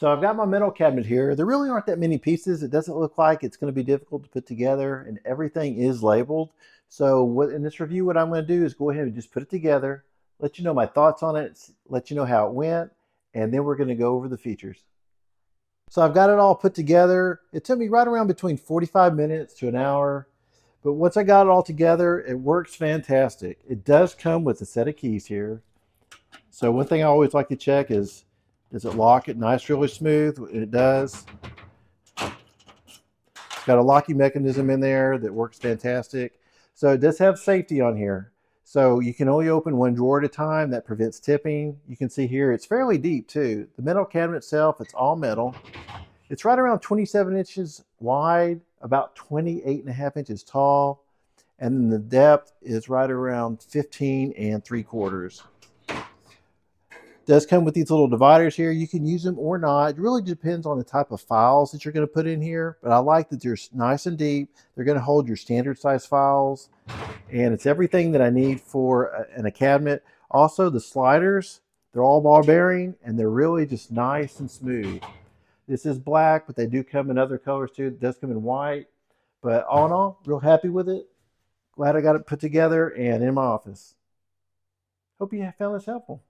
So I've got my metal cabinet here. There really aren't that many pieces. It doesn't look like it's going to be difficult to put together, and everything is labeled. So in this review, what I'm going to do is go ahead and just put it together, let you know my thoughts on it, let you know how it went, and then we're going to go over the features. So I've got it all put together. It took me right around between 45 minutes to an hour. But once I got it all together, it works fantastic. It does come with a set of keys here. So one thing I always like to check is, does it lock it nice, really smooth? It does. It's got a locking mechanism in there that works fantastic. So it does have safety on here. So you can only open one drawer at a time. That prevents tipping. You can see here it's fairly deep too. The metal cabinet itself, it's all metal. It's right around 27 inches wide, about 28.5 inches tall. And then the depth is right around 15 3/4. Does come with these little dividers here. You can use them or not. It really depends on the type of files that you're going to put in here. But I like that they're nice and deep. They're going to hold your standard size files. And it's everything that I need for in a cabinet. Also, the sliders, they're all ball bearing and they're really just nice and smooth. This is black, but they do come in other colors too. It does come in white. But all in all, real happy with it. Glad I got it put together and in my office. Hope you found this helpful.